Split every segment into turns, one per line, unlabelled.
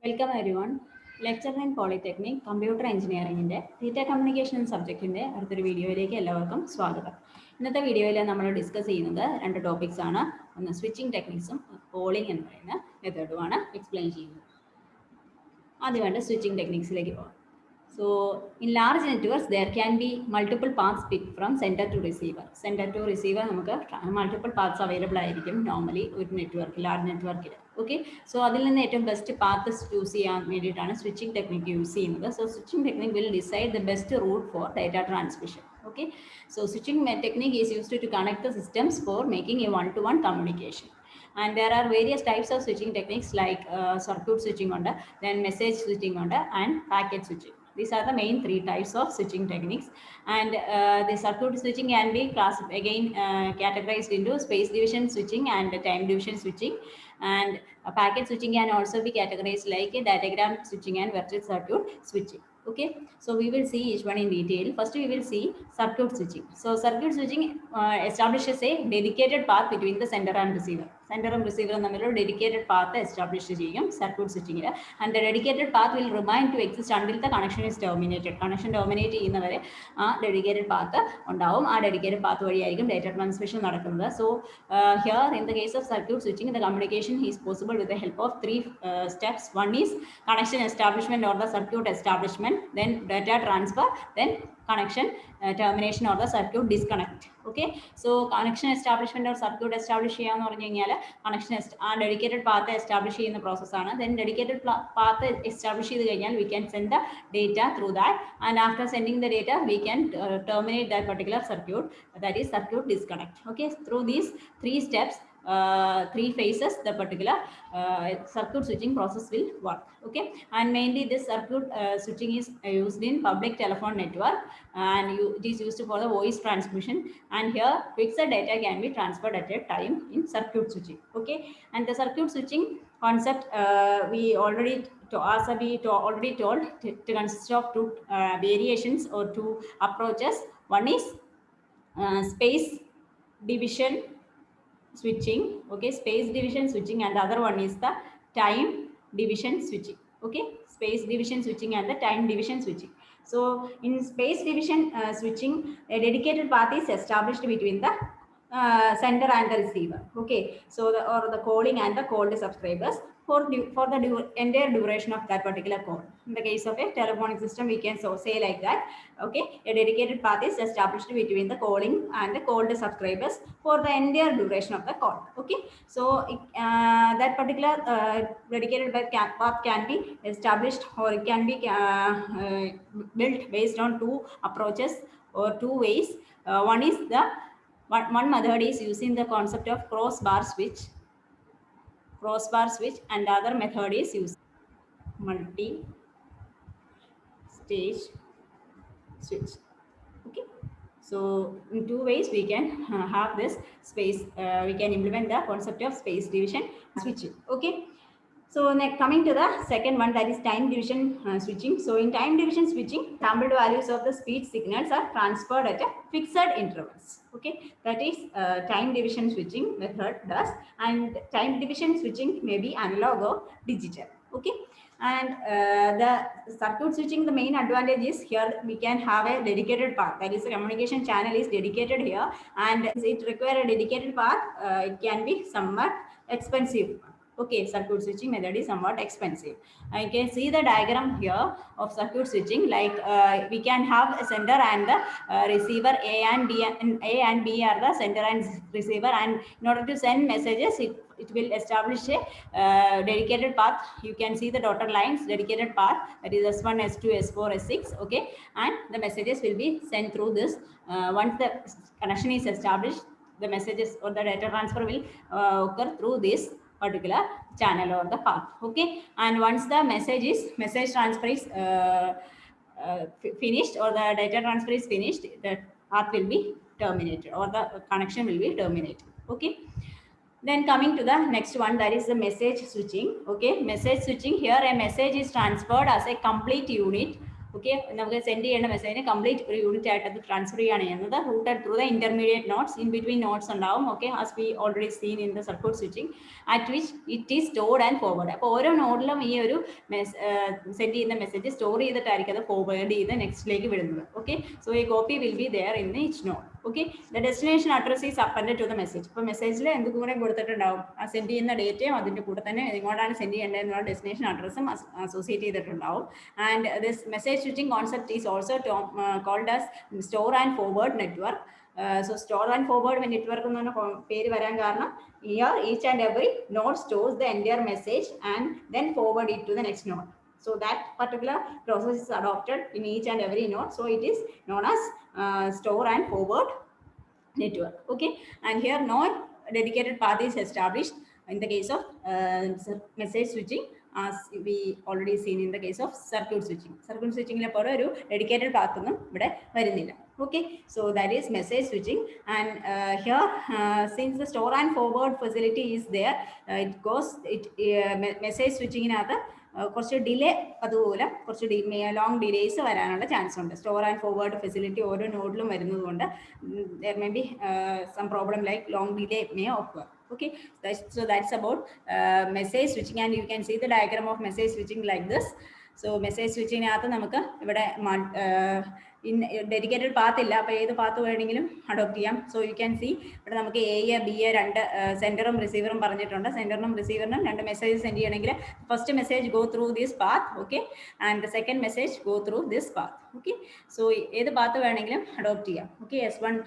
Welcome everyone. Lecture in polytechnic computer എഞ്ചിനീയറിംഗിൻ്റെ തീറ്റ communication സബ്ജക്റ്റിൻ്റെ അടുത്തൊരു വീഡിയോയിലേക്ക് എല്ലാവർക്കും സ്വാഗതം. ഇന്നത്തെ വീഡിയോയിൽ നമ്മൾ ഡിസ്കസ് ചെയ്യുന്നത് രണ്ട് ടോപ്പിക്സ് ആണ്. ഒന്ന് സ്വിച്ചിങ് ടെക്നിക്സും പോളിംഗ് എന്ന് പറയുന്ന മെത്തേഡുമാണ് എക്സ്പ്ലെയിൻ ചെയ്യുന്നത്. ആദ്യമായിട്ട് സ്വിച്ചിങ് ടെക്നിക്സിലേക്ക് പോകാം. So in large networks, there can be multiple paths picked from center to receiver. Center to receiver, നമുക്ക് multiple paths available ആയിരിക്കും നോർമലി ഒരു നെറ്റ്വർക്ക്, ലാർജ് നെറ്റ്വർക്കിൽ. ഓക്കെ, സോ അതിൽ നിന്ന് ഏറ്റവും ബെസ്റ്റ് പാത്ത് ചൂസ് ചെയ്യാൻ വേണ്ടിയിട്ടാണ് സ്വിച്ചിങ് ടെക്നിക്ക് യൂസ് ചെയ്യുന്നത്. So switching technique will decide the best route for data transmission. Okay, so switching technique is used to connect the systems for making a one-to-one communication. And there are various types of switching techniques like circuit switching on then message switching on and packet switching. These are the main three types of switching techniques. And the circuit switching can be categorized into space division switching and time division switching. And packet switching can also be categorized like a diagram switching and virtual circuit switching. Okay, so we will see each one in detail. First we will see circuit switching. So circuit switching establishes a dedicated path between the sender and receiver. സെൻറ്ററും റിസീവറും തമ്മിലുള്ള dedicated path establish ചെയ്യും circuit സ്വിച്ചിങ്ങിൽ. And the dedicated path will remain to exist until the connection is terminated. Connection terminate ചെയ്യുന്നവരെ ആ dedicated path ഉണ്ടാവും. ആ dedicated path വഴിയായിരിക്കും ഡേറ്റ ട്രാൻസ്മിഷൻ നടക്കുന്നത്. So here in the case of circuit switching the communication is possible with the help of three steps. One is connection establishment or the circuit establishment, then data transfer, then connection termination or the circuit disconnect. Okay, so connection establishment or circuit establish ചെയ്യാന്ന് പറഞ്ഞു കഴിഞ്ഞാൽ connection ആ dedicated path establish ചെയ്യുന്ന പ്രോസസ്സാണ്. Then dedicated path establish ചെയ്ത് കഴിഞ്ഞാൽ we can send the data through that, and after sending the data we can terminate that particular circuit, that is circuit disconnect. Okay, through these three steps, three phases, the particular circuit switching process will work. Okay, and mainly this circuit switching is used in public telephone network, and it is used for the voice transmission, and here fixed data can be transferred at a time in circuit switching. Okay, and the circuit switching concept we already already told to consist of two variations or two approaches. One is space division switching. Okay, space division switching, and the other one is the time division switching. Okay, space division switching and the time division switching. So in space division switching, a dedicated path is established between the sender and the receiver. Okay, so the calling and the called subscribers for the entire duration of that particular call. In the case of a telephonic system, we can say like that. Okay, a dedicated path is established between the calling and the called subscribers for the entire duration of the call. Okay, so that particular dedicated path can be established, or it can be built based on two approaches or two ways. One is the one method is using the concept of crossbar switch, and the other method is using multi-stage switch. Okay, so in two ways we can have this space, we can implement the concept of space division switching. Okay, so next, coming to the second one, that is time division switching. So in time division switching, sampled values of the speed signals are transferred at a fixed intervals. Okay, that is time division switching method does, and time division switching may be analog or digital. Okay, and the circuit switching, the main advantage is here we can have a dedicated path, that is the communication channel is dedicated here, and it requires a dedicated path. It can be somewhat expensive. Okay, circuit switching method is somewhat expensive. You can see the diagram here of circuit switching, like we can have a sender and the receiver. A and B are the sender and receiver, and in order to send messages, it will establish a dedicated path. You can see the dotted lines, dedicated path, that is S1, S2, S4, S6. Okay, and the messages will be sent through this. Once the connection is established, the messages or the data transfer will occur through this particular channel or the path. Okay, and once the message transfer is finished, or the data transfer is finished, the path will be terminated, or the connection will be terminated. Okay, then coming to the next one, that is the message switching. Okay, message switching, here a message is transferred as a complete unit okay, നമുക്ക് send ചെയ്യേണ്ട മെസ്സേജിന് complete ഒരു unit ആയിട്ട് അത് transfer ചെയ്യുകയാണ് ചെയ്യുന്നത്. Routed through the intermediate nodes. In between nodes ഉണ്ടാവും. Okay, as we already seen in the circuit switching at which it is stored and forward. അപ്പോൾ ഓരോ നോഡിലും ഈ ഒരു സെൻഡ് ചെയ്യുന്ന മെസ്സേജ് സ്റ്റോർ ചെയ്തിട്ടായിരിക്കും അത് ഫോർവേഡ് ചെയ്ത് നെക്സ്റ്റിലേക്ക് വിടുന്നത്. ഓക്കെ, സോ ഈ copy will be there in each node. Okay, the destination address is append to the message. ഇപ്പോൾ മെസ്സേജിൽ എന്തും കൂടെ കൊടുത്തിട്ടുണ്ടാവും, ആ സെൻഡ് ചെയ്യുന്ന ഡേറ്റയും അതിൻ്റെ കൂടെ തന്നെ എങ്ങോട്ടാണ് സെൻഡ് ചെയ്യേണ്ടതെന്നുള്ള ഡെസ്റ്റിനേഷൻ അഡ്രസ്സും അസോസിയേറ്റ് ചെയ്തിട്ടുണ്ടാവും. And this message switching concept is also called as store and forward network. So store and forward network എന്ന് പേര് വരാൻ കാരണം here each and every node stores the entire message and then forward it to the next node. So that particular process is adopted in each and every node. So it is known as store and forward network. Okay, and here no dedicated path is established in the case of message switching, as we already seen in the case of circuit switching. Circuit switching le pore oru dedicated pathonnum ivide varunilla. Okay, so that is message switching. And here since the store and forward facility is there, it goes message switching in atha കുറച്ച് delay അതുപോലെ കുറച്ച് long delays വരാനുള്ള chance ഉണ്ട്. Store and forward facility ഓരോ നോഡിലും വരുന്നത് കൊണ്ട് there may be some problem like long delay may occur. Okay, so that's about message switching, and you can see the diagram of message switching like this. So message switching അകത്ത് നമുക്ക് ഇവിടെ dedicated path ഇല്ല, അപ്പോൾ ഏത് path വേണമെങ്കിലും adopt ചെയ്യാം. So you can see ഇവിടെ നമുക്ക് എ ബി രണ്ട് സെൻഡറും റിസീവറും പറഞ്ഞിട്ടുണ്ട്. സെൻഡറിനും റിസീവറിനും രണ്ട് മെസ്സേജ് സെൻഡ് ചെയ്യണമെങ്കിൽ first message go through this path. Okay, and the second message go through this path. Okay, so ഏത് പാത്ത് വേണമെങ്കിലും അഡോപ്റ്റ് ചെയ്യാം. ഓക്കെ, S1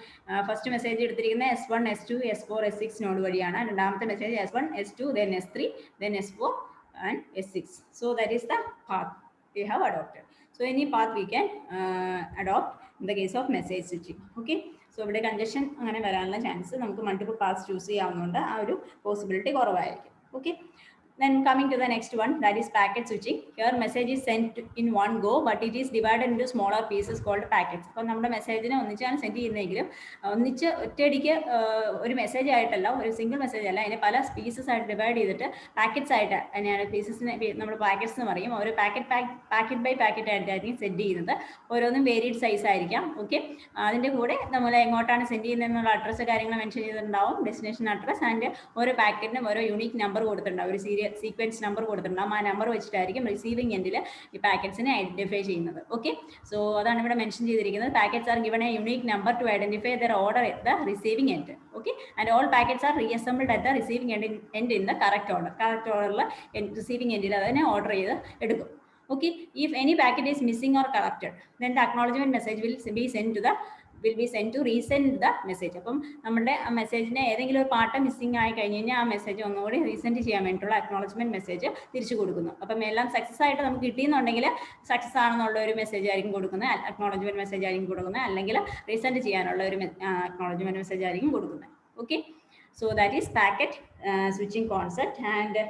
ഫസ്റ്റ് മെസ്സേജ് എടുത്തിരിക്കുന്നത് S1 S2 S4 S6 node വഴിയാണ്. രണ്ടാമത്തെ message S1 S2 then S3 then S4 and S6. So that is the path we have adopted. So any path we can adopt in the case of message switching. Okay, so ഇവിടെ congestion അങ്ങനെ വരാനുള്ള chance നമുക്ക് multiple paths choose ചെയ്യാവുന്നതുകൊണ്ട് ആ ഒരു possibility കുറവായിരിക്കും. Okay, then coming to the next one, that is packet switching. Here message is sent in one go, but it is divided into smaller pieces called packets. അപ്പോൾ നമ്മുടെ മെസ്സേജിനെ ഒന്നിച്ചാണ് send ചെയ്യുന്നതെങ്കിലും ഒന്നിച്ച് ഒറ്റയടിക്ക് ഒരു message ആയിട്ടല്ല, ഒരു സിംഗിൾ മെസ്സേജ് അല്ല, അതിനെ പല പീസസ് ആയിട്ട് ഡിവൈഡ് ചെയ്തിട്ട് പാക്കറ്റ്സ് ആയിട്ട് തന്നെയാണ് പീസസിനെ നമ്മൾ പാക്കറ്റ്സ് എന്ന് പറയും. ഓരോ പാക്കറ്റ് ബൈ പാക്കറ്റ് ആയിട്ടായിരിക്കും സെൻഡ് ചെയ്യുന്നത്. ഓരോന്നും വേരിയഡ് സൈസ് ആയിരിക്കാം. ഓക്കെ, അതിൻ്റെ കൂടെ നമ്മൾ എങ്ങോട്ടാണ് സെൻഡ് ചെയ്യുന്നതെന്നുള്ള അഡ്രസ്സ് കാര്യങ്ങൾ മെൻഷൻ ചെയ്തിട്ടുണ്ടാവും, ഡെസ്റ്റിനേഷൻ അഡ്രസ്, ആൻഡ് ഓരോ പാക്കറ്റിനും ഓരോ യൂണിക് നമ്പർ കൊടുത്തിട്ടുണ്ടാവും, ഒരു സീക്വൻസ് നമ്പർ കൊടുത്തിട്ടുണ്ടാവും. ആ നമ്പർ വെച്ചിട്ടായിരിക്കും റിസീവിംഗ് എൻഡിൽ ഈ പാക്കറ്റ്സിനെ ഐഡന്റിഫൈ ചെയ്യുന്നത്. ഓക്കെ, സോ അതാണ് ഇവിടെ മെൻഷൻ ചെയ്തിരിക്കുന്നത്. Packets are given a unique number to identify their order at the receiving end. Okay, and all packets are reassembled at the receiving end in the correct order. Correct ഓർഡറിൽ receiving എൻഡിൽ അതിനെ order ചെയ്ത് എടുക്കും. Okay, if any packet is missing or corrupted, then the acknowledgement message will be sent to resend the message. അപ്പം നമ്മുടെ ആ മെസ്സേജിനെ ഏതെങ്കിലും ഒരു പാർട്ട് മിസ്സിംഗ് ആയി കഴിഞ്ഞ് കഴിഞ്ഞാൽ ആ മെസ്സേജ് ഒന്നുകൂടി റീസെൻഡ് ചെയ്യാൻ വേണ്ടിയിട്ടുള്ള അക്നോളജ്മെന്റ് മെസ്സേജ് തിരിച്ചു കൊടുക്കുന്നു. അപ്പം എല്ലാം സക്സസ് ആയിട്ട് നമുക്ക് കിട്ടിയെന്നുണ്ടെങ്കിൽ സക്സസ് ആണെന്നുള്ള ഒരു മെസ്സേജ് ആയിരിക്കും കൊടുക്കുന്നത്, അക്നോളജ്മെന്റ് മെസ്സേജ് ആയിരിക്കും കൊടുക്കുന്നത്, അല്ലെങ്കിൽ റീസെൻഡ് ചെയ്യാനുള്ള ഒരു അക്നോളജ്മെന്റ് മെസ്സേജ് ആയിരിക്കും കൊടുക്കുന്നത്. Okay, so that is packet switching concept. And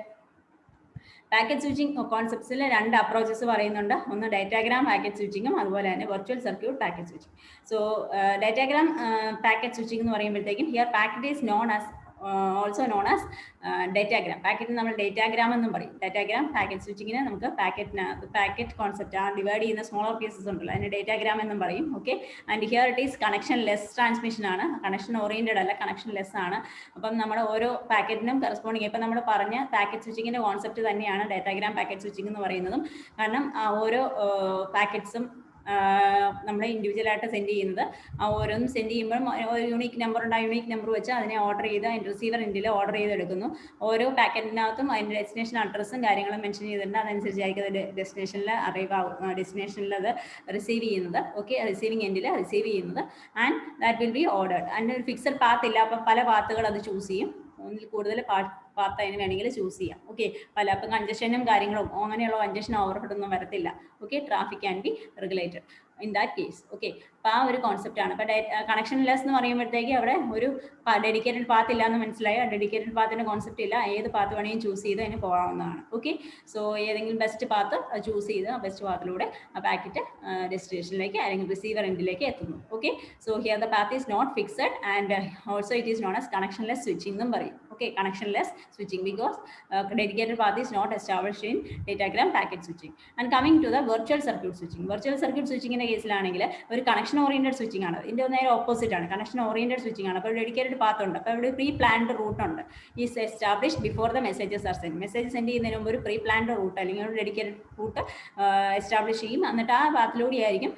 packet switching കോൺസെപ്റ്റ്സിൽ രണ്ട് അപ്രോച്ചസ് പറയുന്നുണ്ട്. ഒന്ന് ഡാറ്റാഗ്രാം പാക്കറ്റ് സ്വിച്ചിങ്ങും അതുപോലെ തന്നെ virtual circuit packet switching. So datagram packet switching എന്ന് പറയുമ്പോഴത്തേക്കും here packet is known as also known as datagram. പാക്കറ്റിന് നമ്മൾ ഡാറ്റാഗ്രാം എന്നും പറയും. ഡാറ്റാഗ്രാം പാക്കറ്റ് സ്വിച്ചിങ്ങിന് നമുക്ക് പാക്കറ്റ് കോൺസെപ്റ്റ് ആ ഡിവൈഡ് ചെയ്യുന്ന സ്മോളർ പീസസ് ഉണ്ടല്ലോ, അതിന് ഡാറ്റാഗ്രാം എന്നും പറയും. Okay, and here it is connection less transmission ആണ്, കണക്ഷൻ ഓറിയന്റഡ് അല്ല, കണക്ഷൻ ലെസ് ആണ്. അപ്പം നമ്മുടെ ഓരോ പാക്കറ്റിനും കറസ്പോണ്ടിങ് ഇപ്പം നമ്മൾ പറഞ്ഞ പാക്കറ്റ് സ്വിച്ചിങ്ങിന്റെ കോൺസെപ്റ്റ് തന്നെയാണ് ഡാറ്റാഗ്രാം പാക്കറ്റ് സ്വിച്ചിങ് എന്ന് പറയുന്നതും. കാരണം ഓരോ പാക്കറ്റ്സും നമ്മൾ ഇൻഡിവിജ്വൽ ആയിട്ട് സെൻഡ് ചെയ്യുന്നത്, ഓരോന്നും സെൻഡ് ചെയ്യുമ്പോഴും ഒരു യൂണിക് നമ്പർ ഉണ്ട്, ആ യൂണിക് നമ്പർ വെച്ച് അതിനെ ഓർഡർ ചെയ്ത് അതിൻ്റെ റിസീവർ എൻഡിൽ ഓർഡർ ചെയ്തെടുക്കുന്നു. ഓരോ പാക്കറ്റിനകത്തും അതിൻ്റെ ഡെസ്റ്റിനേഷൻ അഡ്രസ്സും കാര്യങ്ങളും മെൻഷൻ ചെയ്തിട്ടുണ്ട്. അതനുസരിച്ചായിരിക്കും അത് ഡെസ്റ്റിനേഷനിൽ അറൈവ് ആവും, ഡെസ്റ്റിനേഷനിൽ അത് റിസീവ് ചെയ്യുന്നത്. ഓക്കെ, റിസീവിങ് എൻഡിൽ റിസീവ് ചെയ്യുന്നത്. And that will be ordered. അതിൻ്റെ ഒരു ഫിക്സഡ് പാത്ത് ഇല്ല, അപ്പം പല പാത്തുകൾ അത് ചൂസ് ചെയ്യും. ഒന്നിൽ കൂടുതൽ പാത്ത് അതിന് വേണമെങ്കിൽ ചൂസ് ചെയ്യാം. ഓക്കെ, അപ്പം കൺജഷനും കാര്യങ്ങളും അങ്ങനെയുള്ള കൺജഷൻ ഓവർഹെഡ് ഒന്നും വരത്തില്ല. Okay, traffic can be regulated in that case. Okay, അപ്പോൾ ആ ഒരു കോൺസെപ്റ്റ് ആണ്. അപ്പോൾ കണക്ഷൻ ലെസ് എന്ന് പറയുമ്പോഴത്തേക്ക് അവിടെ ഒരു ഡെഡിക്കേറ്റഡ് പാത്ത് ഇല്ല എന്ന് മനസ്സിലായി. ആ ഡെഡിക്കേറ്റഡ് പാത്തിൻ്റെ കോൺസെപ്റ്റ് ഇല്ല, ഏത് പാത്ത് വേണമെങ്കിലും ചൂസ് ചെയ്ത് അതിന് പോകാവുന്നതാണ്. ഓക്കെ, സോ ഏതെങ്കിലും ബെസ്റ്റ് പാത്ത് ചൂസ് ചെയ്ത് ആ ബെസ്റ്റ് പാത്തിലൂടെ ആ പാക്കറ്റ് ഡെസ്റ്റിനേഷനിലേക്ക് അല്ലെങ്കിൽ റിസീവർ എൻഡിലേക്ക് എത്തുന്നു. Okay, so here the path is not fixed and also it is known as connectionless switching എന്നും പറയും. Okay, connectionless switching because dedicated path is not established in datagram packet switching. And coming to the virtual circuit switching. Virtual circuit switching in a case ഒരു connection oriented switching ആണ്. ഇതിന്റെ നേരെ opposite ആണ്, connection oriented switching ആണ്. അപ്പോൾ dedicated path ഉണ്ട്, അപ്പോൾ ഇവിടെ പ്രീ പ്ലാൻഡ് റൂട്ട് ഉണ്ട്. Is establish before the messages R send. Message send ചെയ്യുന്നതിന് മുമ്പ് ഒരു പ്രീ പ്ലാൻഡ് റൂട്ട് അല്ലെങ്കിൽ ഒരു ഡെഡിക്കേറ്റഡ് റൂട്ട് എസ്റ്റാബ്ലിഷ് ചെയ്യും. എന്നിട്ട് ആ പാത്തിലൂടെ ആയിരിക്കും,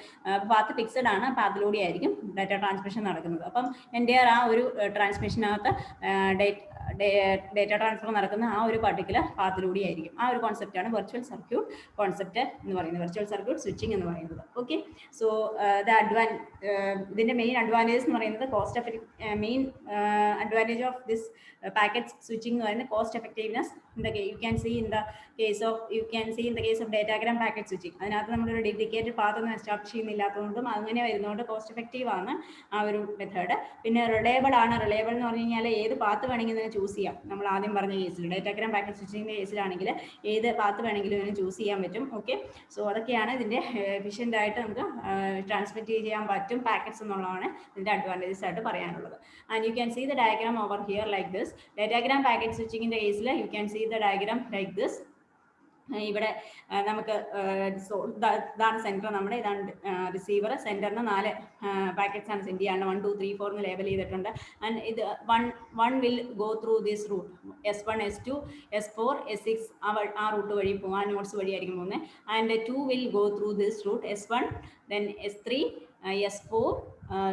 പാത്ത് ഫിക്സഡ് ആണ്, പാത്തിലൂടെ ആയിരിക്കും ഡാറ്റ ട്രാൻസ്മിഷൻ നടക്കുന്നത്. അപ്പം എൻ്റെ ആ ഒരു ട്രാൻസ്മിഷനകത്ത് ഡേറ്റ ട്രാൻസ്ഫർ നടക്കുന്ന ആ ഒരു പർട്ടിക്കുലർ പാത്തിലൂടെ ആയിരിക്കും. ആ ഒരു കോൺസെപ്റ്റാണ് വെർച്വൽ സർക്യൂട്ട് കോൺസെപ്റ്റ് എന്ന് പറയുന്നത്, വെർച്വൽ സർക്യൂട്ട് സ്വിച്ചിങ് എന്ന് പറയുന്നത്. ഓക്കെ, സോ ഇതിന്റെ മെയിൻ അഡ്വാൻറ്റേജ് എന്ന് പറയുന്നത് cost main advantage of this packet switching എന്ന് പറയുന്നത് cost effectiveness. You can see in the case of datagram packet switching. അതിനകത്ത് നമ്മളൊരു ഡെഡിക്കേറ്റഡ് പാത്ത് ഒന്നും എസ്റ്റാബ്ലിഷ് ചെയ്യുന്നില്ലാത്തതുകൊണ്ടും അങ്ങനെ വരുന്നതുകൊണ്ട് കോസ്റ്റ് എഫക്റ്റീവ് ആണ് ആ ഒരു മെത്തേഡ്. പിന്നെ റിലയബിൾ ആണ്. റിലയബിൾ എന്ന് പറഞ്ഞു കഴിഞ്ഞാൽ ഏത് പാത്ത് വേണമെങ്കിൽ ഇതിനെ ചൂസ് ചെയ്യാം. നമ്മൾ ആദ്യം പറഞ്ഞ കേസിൽ ഡേറ്റാഗ്രാം പാക്കറ്റ് സ്വിച്ചിങ്ങിന്റെ കേസിലാണെങ്കിൽ ഏത് പാത്ത് വേണമെങ്കിലും ഇതിനെ ചൂസ് ചെയ്യാൻ പറ്റും. ഓക്കെ, സോ അതൊക്കെയാണ് ഇതിന്റെ എഫിഷ്യൻ്റ് ആയിട്ട് നമുക്ക് ട്രാൻസ്മിറ്റ് ചെയ്യാൻ പറ്റും പാക്കറ്റ്സ് എന്നുള്ളതാണ് ഇതിന്റെ അഡ്വാൻറ്റേജസ് ആയിട്ട് പറയാനുള്ളത്. And you can see the diagram over here like this. Datagram packet സ്വിച്ചിങ്ങിന്റെ കേസിൽ you can see the diagram like this. ഇവിടെ നമുക്ക് ഇതാണ് സെൻറ്റർ, നമ്മുടെ ഇതാണ് റിസീവർ. സെൻറ്ററിന് 4 പാക്കറ്റ്സ് ആണ് സെൻഡ് ചെയ്യാണ്ട് 1 2 3 4 എന്ന് ലേബൽ ചെയ്തിട്ടുണ്ട്. ആൻഡ് ഇത് one will go through this route, S1 S2 S4 S6 ആ റൂട്ട് വഴി പോകും, ആ നോട്ട്സ് വഴി ആയിരിക്കും പോകുന്നത്. And 2 will go through this route, S1 then S3 S4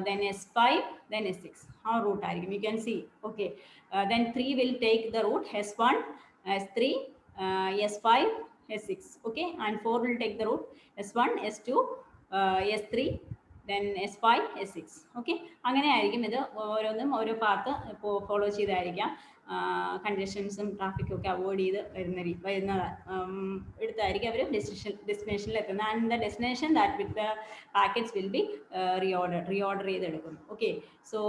then S5 then S6 ആ റൂട്ട് ആയിരിക്കും. You can see. Okay, then 3 will take the route S1 S3 S5 S6. Okay, and 4 will take the route S1 S2 S3 then S5 S6. Okay, അങ്ങനെ ആയിരിക്കും ഇത് ഓരോന്നും ഓരോ path follow ചെയ്തായിരിക്കാം കണ്ടീഷൻസും ട്രാഫിക്കും ഒക്കെ avoid ചെയ്ത് എടുത്തായിരിക്കും അവർ ഡെസ്റ്റിനേഷനിൽ എത്തുന്നത്. And the destination that with the packets will be reorder ചെയ്തെടുക്കും. ഓക്കെ, സോ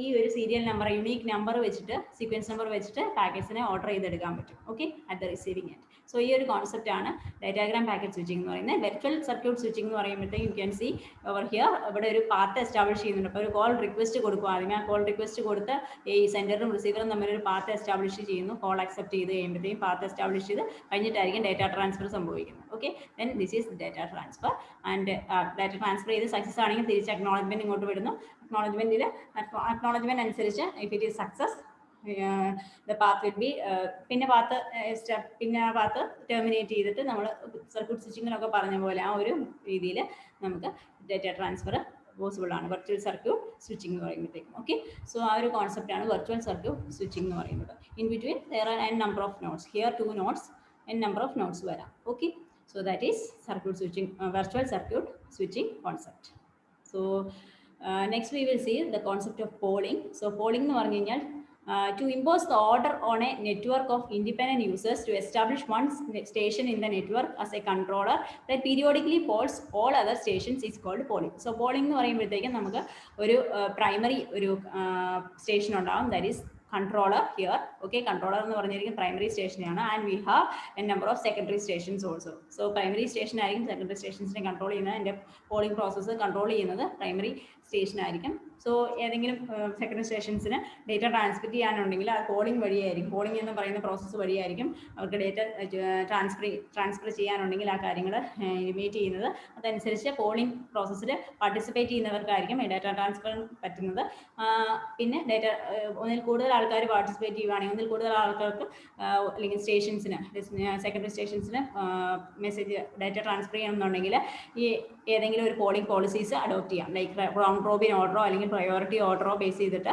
ഈ ഒരു സീരിയൽ നമ്പർ, യുണീക്ക് നമ്പർ വെച്ചിട്ട്, സീക്വൻസ് നമ്പർ വെച്ചിട്ട് പാക്കറ്റ്സിനെ ഓർഡർ ചെയ്തെടുക്കാൻ പറ്റും. Okay, at the receiving end. So ഈ ഒരു കോൺസെപ്റ്റ് ആണ് ഡേറ്റാഗ്രാം പാക്കറ്റ് സ്വിച്ചിങ് എന്ന് പറയുന്നത്. വെർച്വൽ സർക്യൂട്ട് സ്വിച്ചിങ് എന്ന് പറയുമ്പോഴത്തേക്ക് you can see over here ഇവിടെ ഒരു പാത്ത് എസ്റ്റാബ്ലിഷ് ചെയ്യുന്നുണ്ട്. അപ്പോൾ ഒരു കോൾ റിക്വസ്റ്റ് കൊടുക്കും. ആദ്യമേ ആ കോൾ റിക്വസ്റ്റ് കൊടുത്ത് ഈ സെൻറ്ററും റിസീവറും തമ്മിലൊരു പാത്ത് എസ്റ്റാബ്ലിഷ് ചെയ്യുന്നു. കോൾ അക്സെപ്റ്റ് ചെയ്ത് കഴിയുമ്പോഴത്തേക്കും പാത്ത് എസ്റ്റാബ്ലിഷ് ചെയ്ത് കഴിഞ്ഞിട്ടായിരിക്കും ഡേറ്റ ട്രാൻസ്ഫർ സംഭവിക്കുന്നത്. Okay, then this is data transfer. And data transfer ചെയ്ത് സക്സസ് ആണെങ്കിൽ തിരിച്ച് അക്നോളജ്മെൻറ്റ് ഇങ്ങോട്ട് വിടുന്നു. അക്നോളജ്മെൻറ്റ് അനുസരിച്ച് if it is success the path will be പിന്നെ പാത്ത് ടെർമിനേറ്റ് ചെയ്തിട്ട് നമ്മൾ സർക്യൂട്ട് സ്വിച്ചിങ്ങിനൊക്കെ പറഞ്ഞ പോലെ ആ ഒരു രീതിയിൽ നമുക്ക് ഡേറ്റ ട്രാൻസ്ഫർ പോസിബിൾ ആണ് വെർച്വൽ സർക്യൂട്ട് സ്വിച്ചിങ് എന്ന് പറയുമ്പോഴത്തേക്കും. ഓക്കെ, സോ ആ ഒരു കോൺസെപ്റ്റാണ് വെർച്വൽ സർക്യൂട്ട് സ്വിച്ചിങ് എന്ന് പറയുന്നത്. In between there are n number of nodes. Here 2 nodes, n number of nodes വരാം. Okay, so that is circuit switching, virtual circuit switching concept. So next we will see the concept of polling. So polling എന്ന് പറഞ്ഞു കഴിഞ്ഞാൽ to impose the order on a network of independent users to establish one station in the network as a controller that periodically polls all other stations is called polling. So polling എന്ന് പറയുമ്പോഴത്തേക്കും നമുക്ക് ഒരു primary ഒരു station ഉണ്ടാവും, that is controller here. Okay, controller എന്ന് പറഞ്ഞിരിക്കും primary station ആണ്. And we have a number of secondary stations also. So primary station ആയിരിക്കും secondary stationsനെ control ചെയ്യുന്നത്. അതിൻ്റെ polling process control ചെയ്യുന്നത് primary station ആയിരിക്കും. സോ ഏതെങ്കിലും സെക്കൻഡറി സ്റ്റേഷൻസിന് ഡേറ്റ ട്രാൻസ്മിറ്റ് ചെയ്യാനുണ്ടെങ്കിൽ അത് പോളിംഗ് വഴിയായിരിക്കും. പോളിംഗ് എന്ന് പറയുന്ന പ്രോസസ്സ് വഴിയായിരിക്കും അവർക്ക് ഡേറ്റ ട്രാൻസ്ഫർ ചെയ്യാനുണ്ടെങ്കിൽ ആ കാര്യങ്ങൾ ഇനിമേറ്റ് ചെയ്യുന്നത്. അതനുസരിച്ച് പോളിംഗ് പ്രോസസ്സിൽ പാർട്ടിസിപ്പേറ്റ് ചെയ്യുന്നവർക്കായിരിക്കും ഡേറ്റ ട്രാൻസ്ഫർ പറ്റുന്നത്. പിന്നെ ഡേറ്റ ഒന്നിൽ കൂടുതൽ ആൾക്കാർ പാർട്ടിസിപ്പേറ്റ് ചെയ്യുകയാണെങ്കിൽ ഒന്നിൽ കൂടുതൽ ആൾക്കാർക്ക് അല്ലെങ്കിൽ സ്റ്റേഷൻസിന് സെക്കൻഡറി സ്റ്റേഷൻസിന് മെസ്സേജ് ഡേറ്റ ട്രാൻസ്ഫർ ചെയ്യണമെന്നുണ്ടെങ്കിൽ ഈ ഏതെങ്കിലും ഒരു പോളിംഗ് പോളിസീസ് അഡോപ്റ്റ് ചെയ്യാം. ലൈക്ക് റൗണ്ട് റോബിൻ ഓർഡറോ അല്ലെങ്കിൽ പ്രയോറിറ്റി ഓർഡറോ ബേസ് ചെയ്തിട്ട്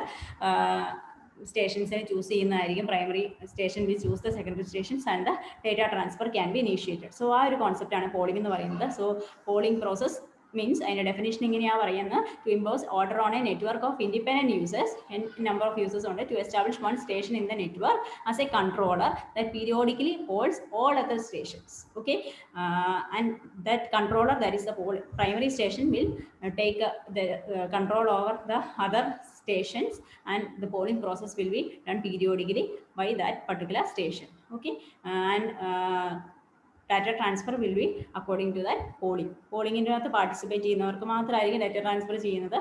സ്റ്റേഷൻസിനെ ചൂസ് ചെയ്യുന്നതായിരിക്കും. Primary station will choose the secondary stations and the data transfer can be initiated. So ആ ഒരു കോൺസെപ്റ്റാണ് പോളിംഗ് എന്ന് പറയുന്നത്. സോ പോളിംഗ് പ്രോസസ് means അതിൻ്റെ ഡെഫിനേഷൻ ഇങ്ങനെയാണ് പറയുന്നത്. To impose order on a network of independent users, number of users ഉണ്ട്, to establish one station in the network as a controller that periodically holds all other stations. Okay, and that controller, that is the primary station will take the control over the other stations and the polling process will be done periodically by that particular station. Okay, and data transfer will be according to that polling. പോളിങ്ങിൻ്റെ അകത്ത് participate ചെയ്യുന്നവർക്ക് മാത്രമായിരിക്കും data transfer ചെയ്യുന്നത്.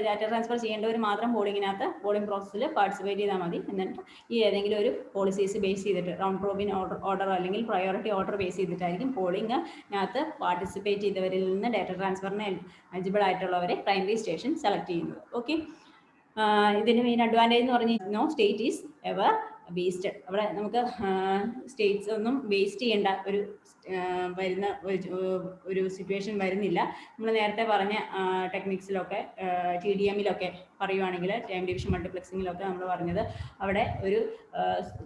Data transfer ചെയ്യേണ്ടവർ മാത്രം polling പ്രോസസ്സിൽ participate ചെയ്താൽ മതി. എന്നിട്ട് ഈ ഏതെങ്കിലും ഒരു പോളിസീസ് ബേസ് ചെയ്തിട്ട് റൗണ്ട് റോബിൻ ഓർഡർ അല്ലെങ്കിൽ പ്രയോറിറ്റി ഓർഡർ ബേസ് ചെയ്തിട്ടായിരിക്കും പോളിംഗിനകത്ത് പാർട്ടിസിപ്പേറ്റ് ചെയ്തവരിൽ നിന്ന് ഡാറ്റ ട്രാൻസ്ഫറിന് എലിജിബിൾ ആയിട്ടുള്ളവരെ പ്രൈമറി സ്റ്റേഷൻ സെലക്ട് ചെയ്യുന്നത്. ഓക്കെ, ഇതിന് മെയിൻ അഡ്വാൻറ്റേജ് എന്ന് പറഞ്ഞാൽ no state is ever wasted. അവിടെ നമുക്ക് സ്റ്റേറ്റ്സ് ഒന്നും വേസ്റ്റ് ചെയ്യേണ്ട വരുന്ന ഒരു സിറ്റുവേഷൻ വരുന്നില്ല. നമ്മൾ നേരത്തെ പറഞ്ഞ ടെക്നിക്സിലൊക്കെ TDM-ലൊക്കെ പറയുവാണെങ്കിൽ, ടൈം ഡിവിഷൻ മൾട്ടിപ്ലക്സിങ്ങിലൊക്കെ നമ്മൾ പറഞ്ഞത്, അവിടെ ഒരു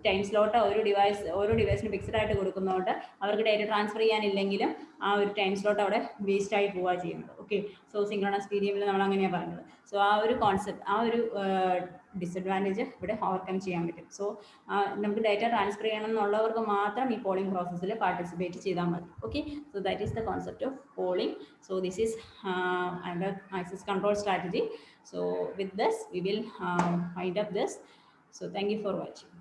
ടൈം സ്ലോട്ട് ഓരോ ഡിവൈസിന് ഫിക്സ്ഡ് ആയിട്ട് കൊടുക്കുന്നതുകൊണ്ട് അവർക്ക് ഡേറ്റ ട്രാൻസ്ഫർ ചെയ്യാനില്ലെങ്കിലും ആ ഒരു ടൈം സ്ലോട്ട് അവിടെ വേസ്റ്റ് ആയി പോവുക ചെയ്യുന്നത്. ഓക്കെ, സോ സിങ്ക്രണസ് TDM-ൽ നമ്മൾ അങ്ങനെയാണ് പറഞ്ഞത്. സോ ആ ഒരു കോൺസെപ്റ്റ്, ആ ഒരു ഡിസഡ്വാൻറ്റേജ് ഇവിടെ ഓവർകം ചെയ്യാൻ പറ്റും. സോ നമുക്ക് ഡാറ്റ ട്രാൻസ്ഫർ ചെയ്യണം എന്നുള്ളവർക്ക് മാത്രം ഈ പോളിംഗ് പ്രോസസ്സിൽ പാർട്ടിസിപ്പേറ്റ് ചെയ്താൽ മതി. Okay, so that is the concept of polling. So this is another access control strategy. So with this we will wind up this. So thank you for watching.